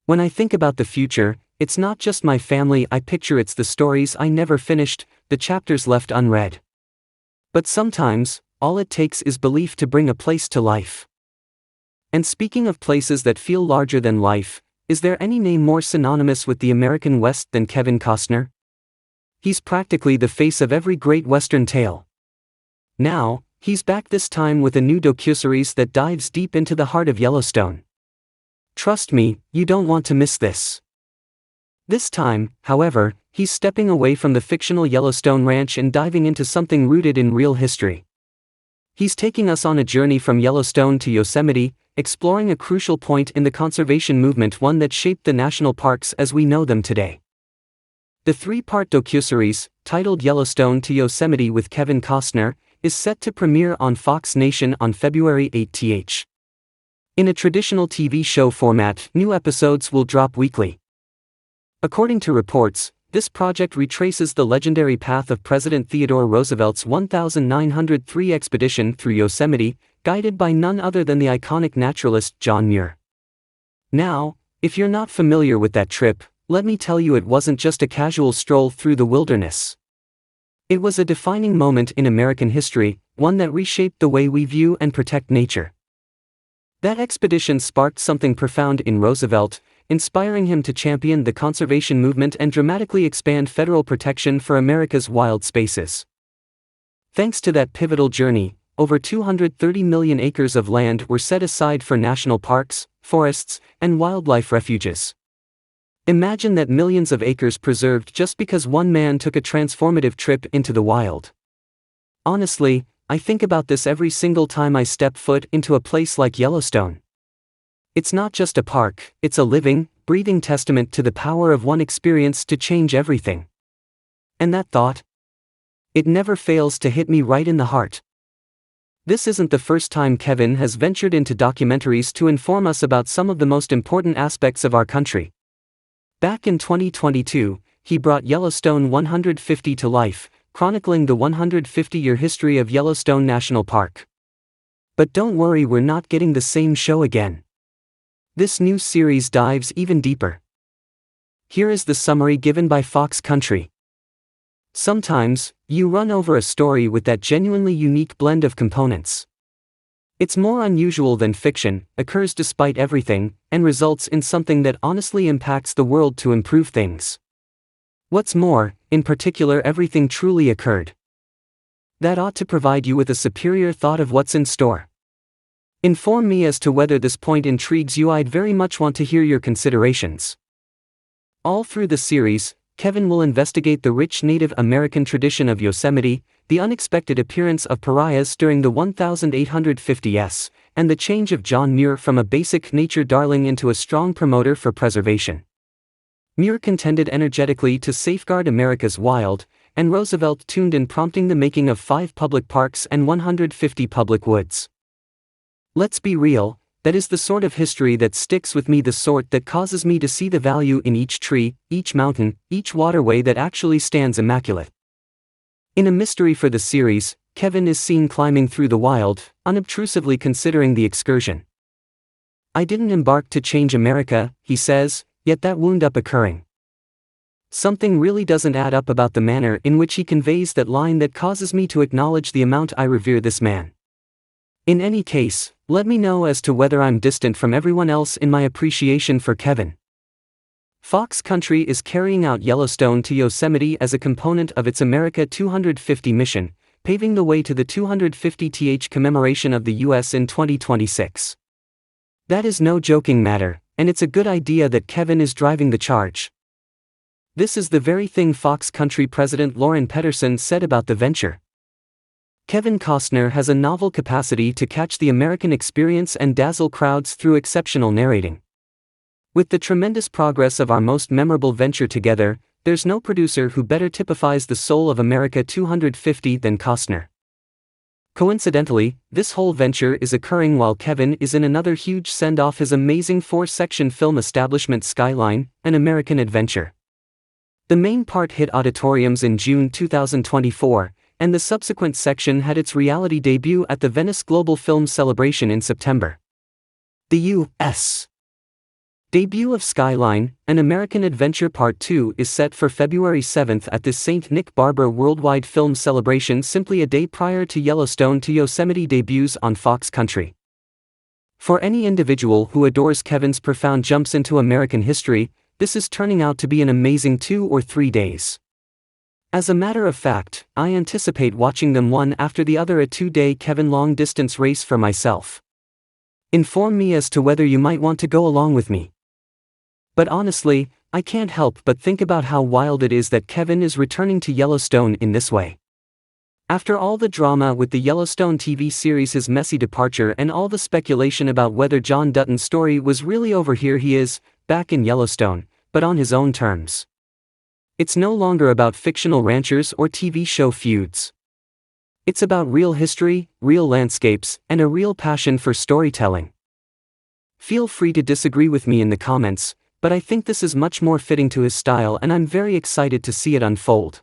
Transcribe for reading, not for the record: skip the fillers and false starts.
When I think about the future, it's not just my family I picture, it's the stories I never finished, the chapters left unread. But sometimes, all it takes is belief to bring a place to life. And speaking of places that feel larger than life, is there any name more synonymous with the American West than Kevin Costner? He's practically the face of every great Western tale. Now, he's back, this time with a new docuseries that dives deep into the heart of Yellowstone. Trust me, you don't want to miss this. This time, however, he's stepping away from the fictional Yellowstone Ranch and diving into something rooted in real history. He's taking us on a journey from Yellowstone to Yosemite, exploring a crucial point in the conservation movement, one that shaped the national parks as we know them today. The three-part docuseries, titled Yellowstone to Yosemite with Kevin Costner, is set to premiere on Fox Nation on February 8th. In a traditional TV show format, new episodes will drop weekly. According to reports, this project retraces the legendary path of President Theodore Roosevelt's 1903 expedition through Yosemite, guided by none other than the iconic naturalist John Muir. Now, if you're not familiar with that trip, let me tell you, it wasn't just a casual stroll through the wilderness. It was a defining moment in American history, one that reshaped the way we view and protect nature. That expedition sparked something profound in Roosevelt, inspiring him to champion the conservation movement and dramatically expand federal protection for America's wild spaces. Thanks to that pivotal journey, over 230 million acres of land were set aside for national parks, forests, and wildlife refuges. Imagine that, millions of acres preserved just because one man took a transformative trip into the wild. Honestly, I think about this every single time I step foot into a place like Yellowstone. It's not just a park, it's a living, breathing testament to the power of one experience to change everything. And that thought? It never fails to hit me right in the heart. This isn't the first time Kevin has ventured into documentaries to inform us about some of the most important aspects of our country. Back in 2022, he brought Yellowstone 150 to life, chronicling the 150-year history of Yellowstone National Park. But don't worry, we're not getting the same show again. This new series dives even deeper. Here is the summary given by Fox Country. Sometimes, you run over a story with that genuinely unique blend of components. It's more unusual than fiction, occurs despite everything, and results in something that honestly impacts the world to improve things. What's more, in particular, everything truly occurred. That ought to provide you with a superior thought of what's in store. Inform me as to whether this point intrigues you. I'd very much want to hear your considerations. All through the series, Kevin will investigate the rich Native American tradition of Yosemite, the unexpected appearance of pariahs during the 1850s, and the change of John Muir from a basic nature darling into a strong promoter for preservation. Muir contended energetically to safeguard America's wild, and Roosevelt tuned in, prompting the making of 5 public parks and 150 public woods. Let's be real, that is the sort of history that sticks with me, the sort that causes me to see the value in each tree, each mountain, each waterway that actually stands immaculate. In a mystery for the series, Kevin is seen climbing through the wild, unobtrusively considering the excursion. I didn't embark to change America, he says, yet that wound up occurring. Something really doesn't add up about the manner in which he conveys that line that causes me to acknowledge the amount I revere this man. In any case, let me know as to whether I'm distant from everyone else in my appreciation for Kevin. Fox Country is carrying out Yellowstone to Yosemite as a component of its America 250 mission, paving the way to the 250th commemoration of the U.S. in 2026. That is no joking matter, and it's a good idea that Kevin is driving the charge. This is the very thing Fox Country President Lauren Pedersen said about the venture. Kevin Costner has a novel capacity to catch the American experience and dazzle crowds through exceptional narrating. With the tremendous progress of our most memorable venture together, there's no producer who better typifies the soul of America 250 than Costner. Coincidentally, this whole venture is occurring while Kevin is in another huge send-off, his amazing 4-section film establishment Skyline, An American Adventure. The main part hit auditoriums in June 2024, and the subsequent section had its reality debut at the Venice Global Film Celebration in September. The U.S. Debut of Skyline, An American Adventure Part 2 is set for February 7 at the St. Nick Barber Worldwide Film Celebration, simply a day prior to Yellowstone to Yosemite debuts on Fox Country. For any individual who adores Kevin's profound jumps into American history, this is turning out to be an amazing 2 or 3 days. As a matter of fact, I anticipate watching them one after the other, a 2-day Kevin long-distance race for myself. Inform me as to whether you might want to go along with me. But honestly, I can't help but think about how wild it is that Kevin is returning to Yellowstone in this way. After all the drama with the Yellowstone TV series, his messy departure, and all the speculation about whether John Dutton's story was really over, here he is, back in Yellowstone, but on his own terms. It's no longer about fictional ranchers or TV show feuds. It's about real history, real landscapes, and a real passion for storytelling. Feel free to disagree with me in the comments, but I think this is much more fitting to his style, and I'm very excited to see it unfold.